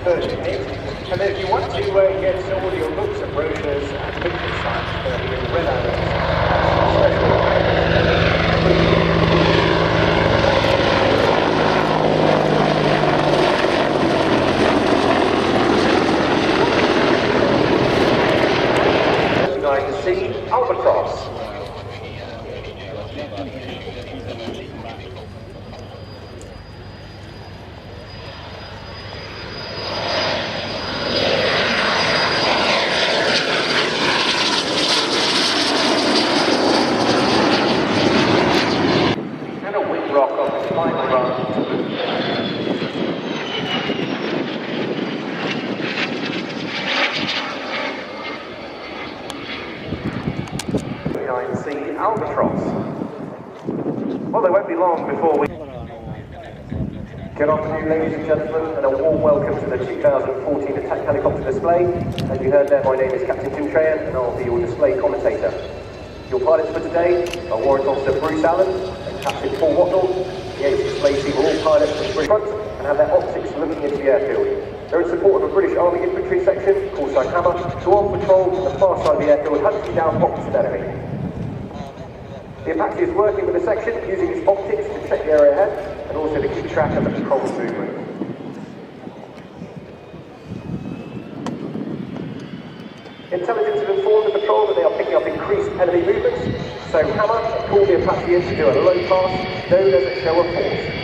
version is. And then if you want to get some of your books and brochures and picture sites, they'll be in red islands. Nice to see Albatross. And a wind rock on the final run. The Albatross. Well, they won't be long before we... Good afternoon, ladies and gentlemen, and a warm welcome to the 2014 Attack Helicopter display. As you heard there, my name is Captain Tim Trahan, and I'll be your display commentator. Your pilots for today are Warrant Officer Bruce Allen and Captain Paul Watnell. The ace display team are all pilots from the front and have their optics looking into the airfield. They're in support of a British Army infantry section, call sign Hammer, who are on patrol on the far side of the airfield, hunting down pockets of enemy. The Apache is working with the section, using its optics to check the area ahead, and also to keep track of the patrol's movement. Intelligence have informed the patrol that they are picking up increased enemy movements, so Hammer called the Apache in to do a low pass, known as a show of force.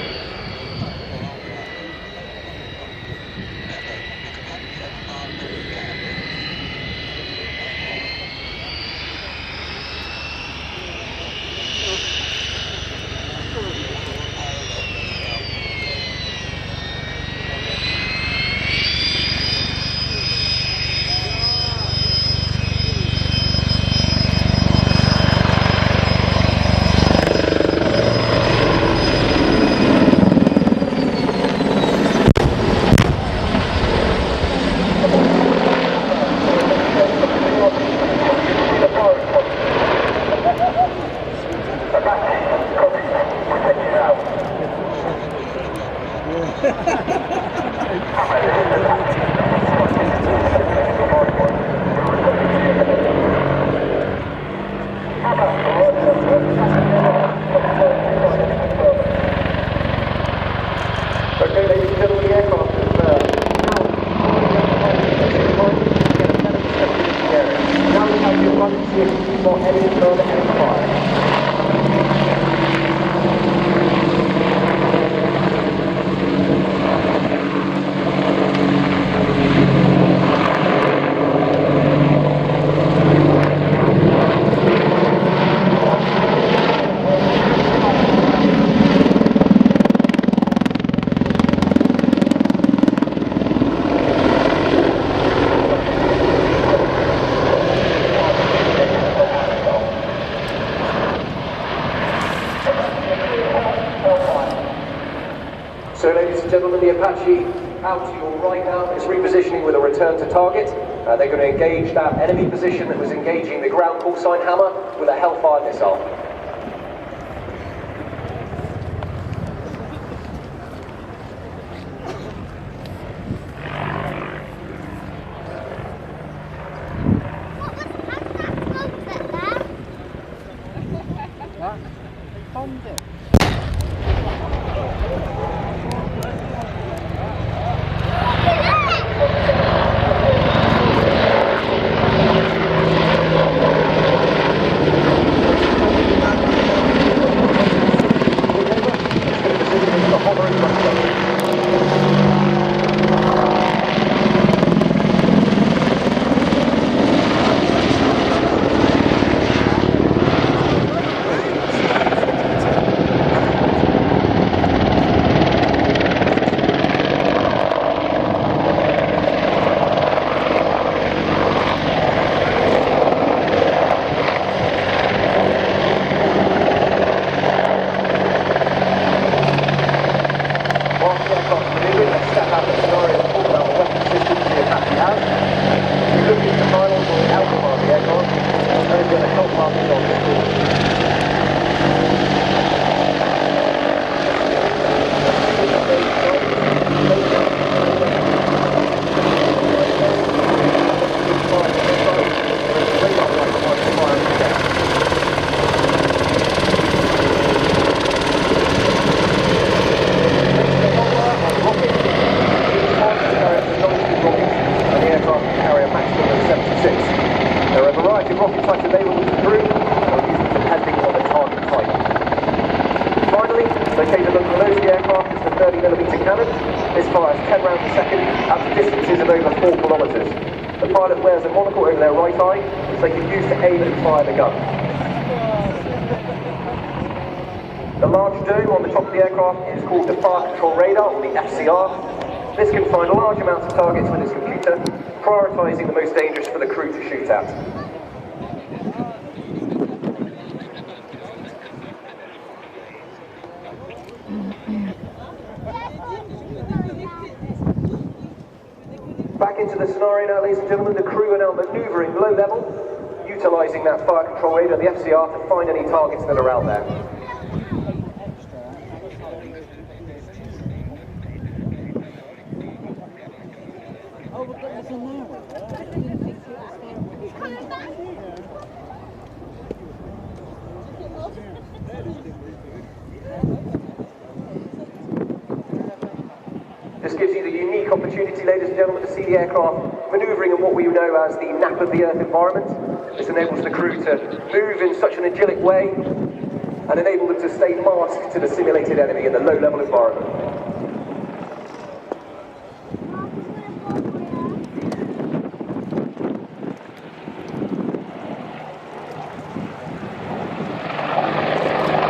Okay, ladies and gentlemen, the aircraft is now we have your run to see if for any further enemy fire. So ladies and gentlemen, the Apache out to your right now is repositioning with a return to target. They're going to engage that enemy position that was engaging the ground call sign Hammer with a Hellfire missile. 4 kilometres. The pilot wears a monocle over their right eye, which they can use to aim and fire the gun. The large dome on the top of the aircraft is called the Fire Control Radar, or the FCR. This can find large amounts of targets with its computer, prioritising the most dangerous for the crew to shoot at. Back into the scenario now, ladies and gentlemen. The crew are now manoeuvring low level, utilising that fire control radar, the FCR, to find any targets that are out there. This gives you the unique opportunity, ladies and gentlemen, to see the aircraft manoeuvring in what we know as the nap of the earth environment. This enables the crew to move in such an idyllic way and enable them to stay masked to the simulated enemy in the low-level environment.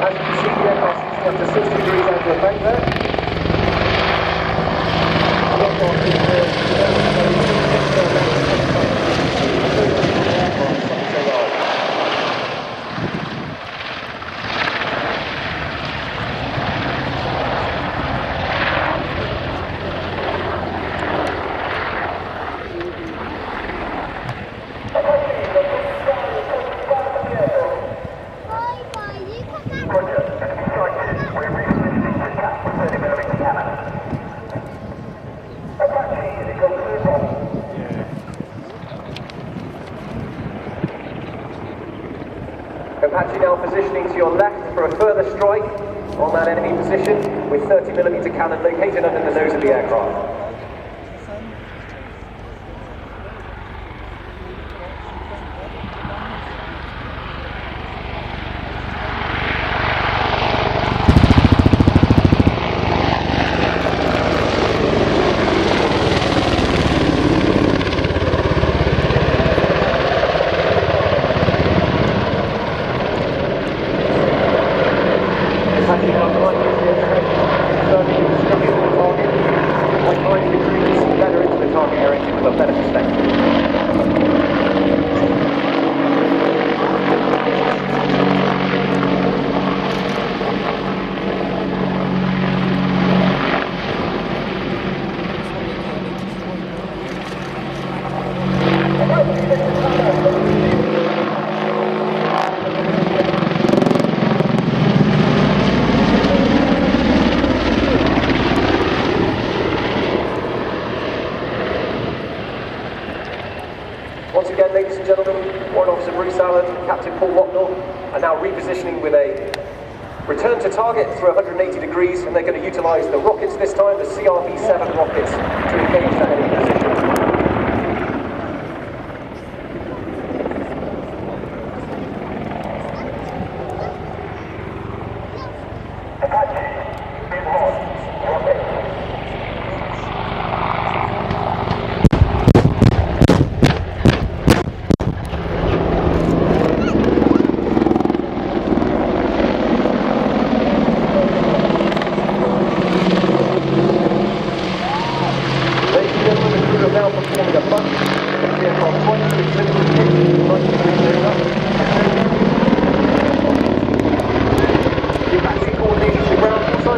As you can see, the aircraft is up to 60 degrees angle of bank there. Apache now positioning to your left for a further strike on that enemy position with 30mm cannon located under the nose of the aircraft. Once again, ladies and gentlemen, Warrant Officer Bruce Allen, Captain Paul Locknell are now repositioning with a return to target through 180 degrees, and they're going to utilise the rockets this time, the CRB-7 rockets, to engage that enemy position.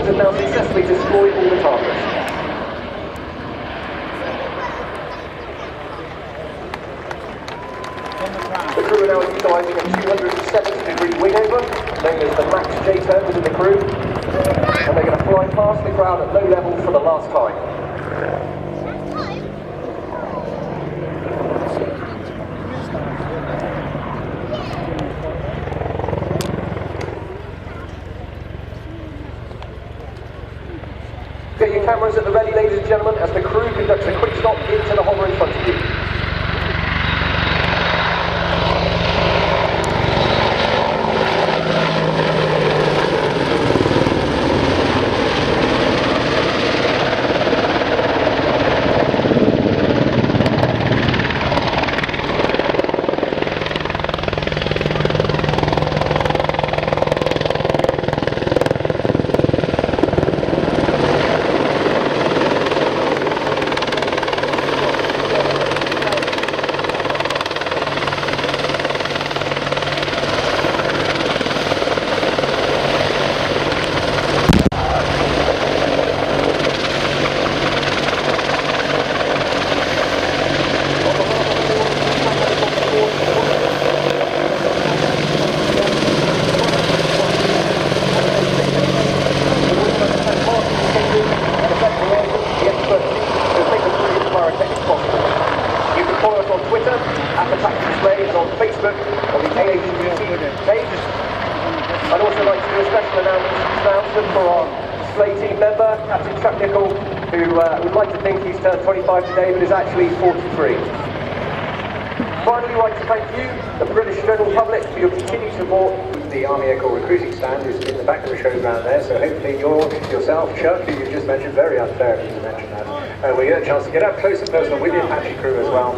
Now successfully destroyed all the targets. The crew are now utilising a 270-degree wing over, known as the Max J turn within the crew, and they're going to fly past the crowd at low level for the last time. Get your cameras at the ready, ladies and gentlemen, as the crew conducts a quick stop into the hover in front of you. Facebook on the AHUT page. I'd also like to do a special announcement for our display team member, Captain Chuck Nichol, who would like to think he's turned 25 today, but is actually 43. Finally, I'd like to thank you, the British general public, for your continued support. The Army Air Corps recruiting stand is in the back of the showground there, so hopefully yourself, Chuck, who you've just mentioned, very unfair of you to mention that, we get a chance to get up close and personal with the Apache crew as well.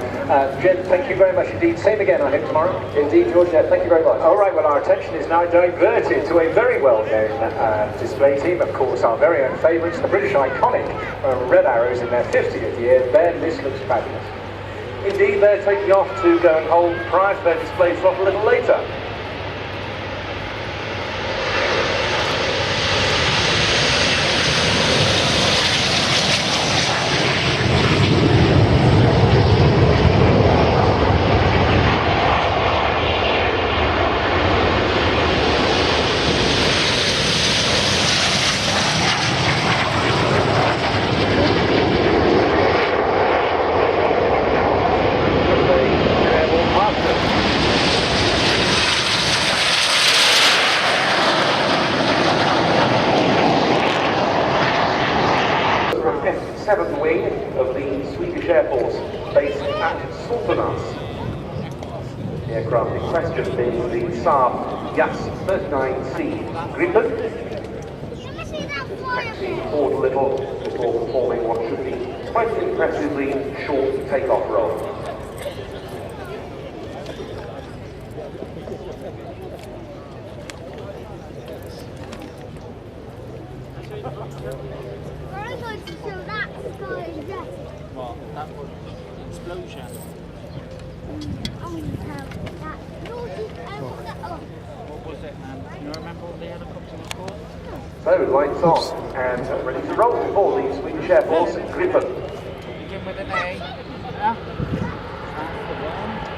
Jen, thank you very much indeed. Same again, I hope, tomorrow. Indeed, George, thank you very much. All right, well, our attention is now diverted to a very well-known display team, of course, our very own favourites, the British iconic Red Arrows in their 50th year. Ben, this looks fabulous. Indeed, they're taking off to go and hold prior to their display slot a little later. Seventh wing of the Swedish Air Force, based at Soltonas. The aircraft in question being the Saab Jas 39C Gripen. Taxiing forward a little before performing what should be quite an impressively short takeoff roll. What? That was explosion. What was it, man? Can you remember what the helicopter was called? So, lights on and ready to roll for the Swedish Air Force Gripen. Begin with an A. Yeah. That's the one.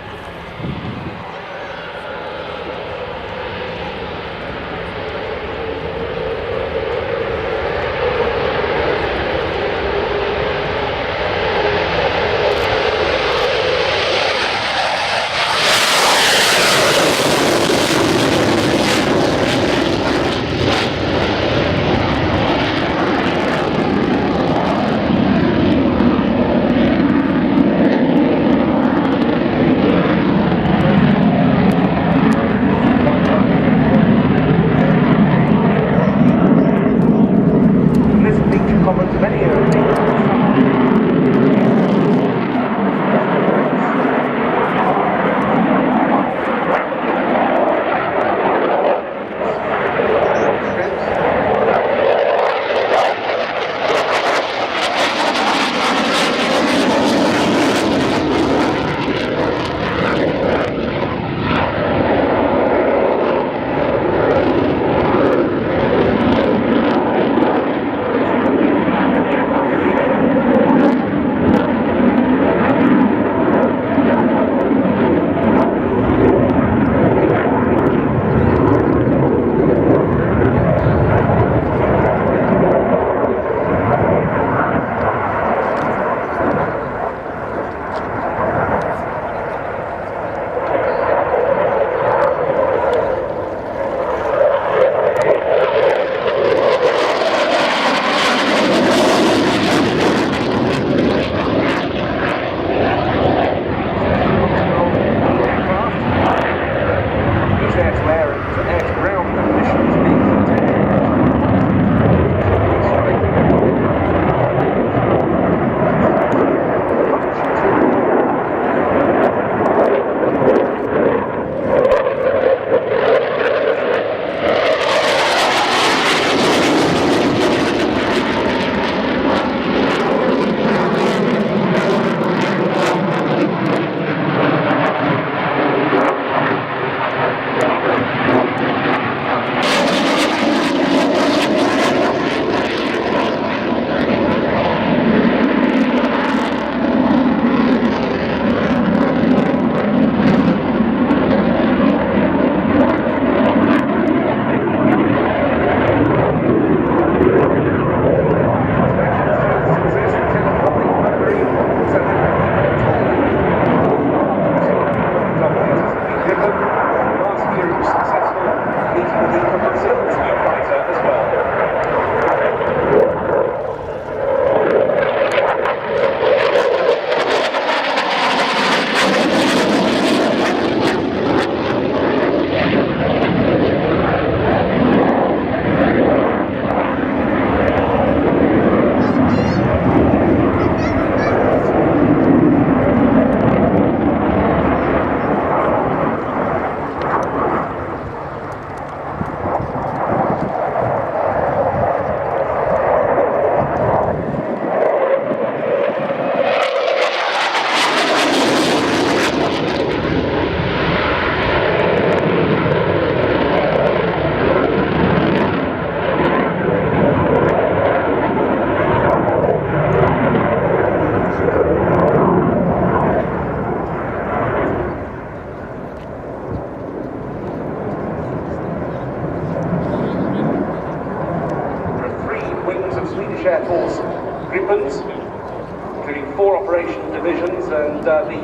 operations divisions, and the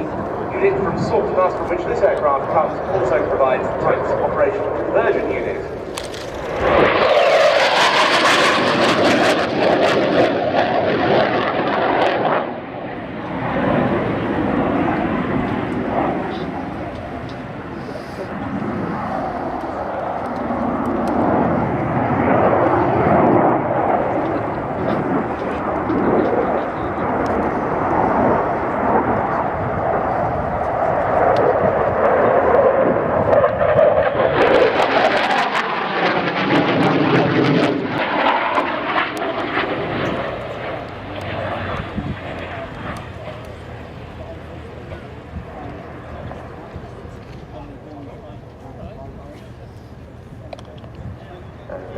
unit from Saltmaster from which this aircraft comes also provides the type's operational conversion unit.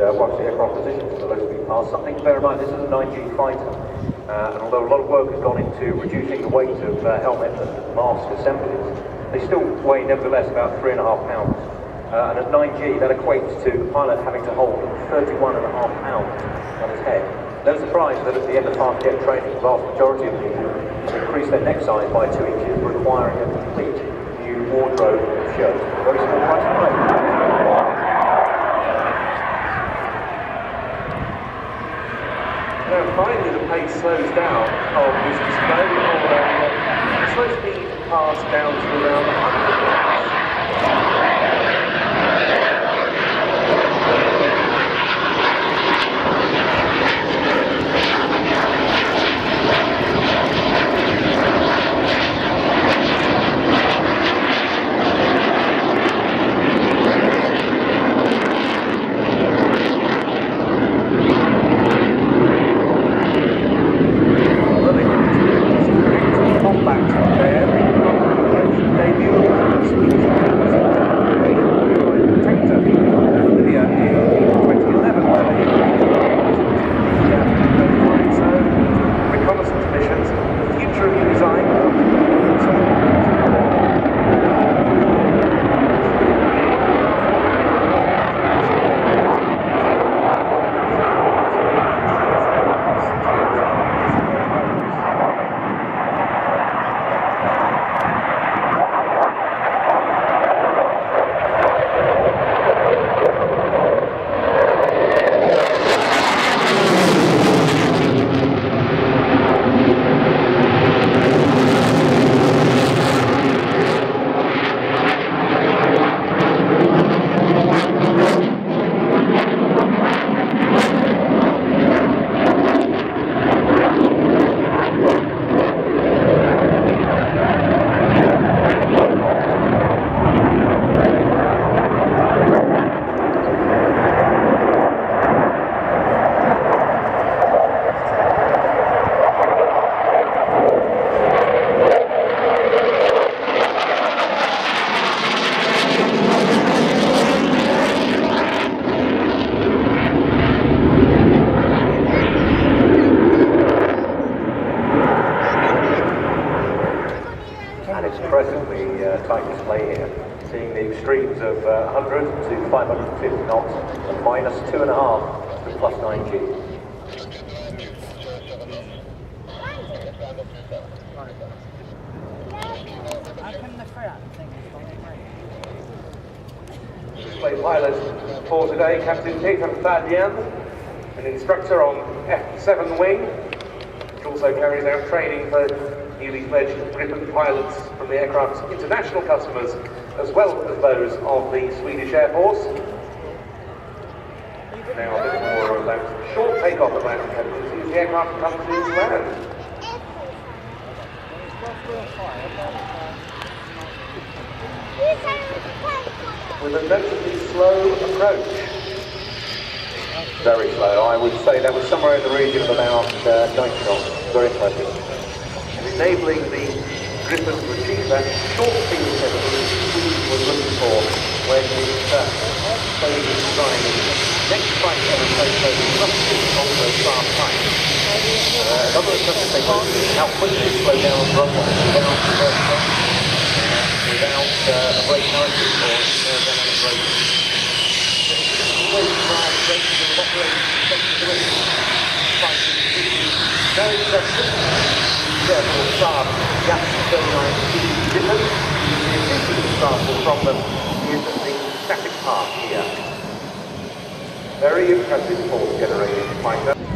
Watch the aircraft position for the low speed pass. Something to bear in mind, this is a 9G fighter, and although a lot of work has gone into reducing the weight of helmet and mask assemblies, they still weigh nevertheless about 3.5 pounds. And at 9G, that equates to the pilot having to hold 31.5 pounds on his head. No surprise that at the end of half-jet training, the vast majority of people have increased their neck size by 2 inches, requiring a complete new wardrobe of shirts. Very small price to pay. Now finally the pace slows down on this display, although slow speed pass down to around 100 miles. Tight display here, seeing the extremes of 100 to 550 knots and minus 2.5 to plus 9G. Display pilot for today, Captain Peter Fadian, an instructor on F7 wing, which also carries out training for newly fledged Gripen pilots from the aircraft's international customers, as well as those of the Swedish Air Force. Now a bit more of that short takeoff of landing capability as the aircraft comes into land. With a notably slow approach. Very slow, I would say that was somewhere in the region of about 90 knots. Very impressive. Enabling the Gripen to achieve that short speed capability we were looking for when we started designing next flight demonstration also fast time. Another interesting thing was how quickly it slowed down on the runway without a brake noise or aerodynamic braking. So it's just a way to drive braking and operating flexibility. Very interesting. careful start. Riat 39 different. The efficient sample from them is the static part here. Very impressive fourth generation fighter.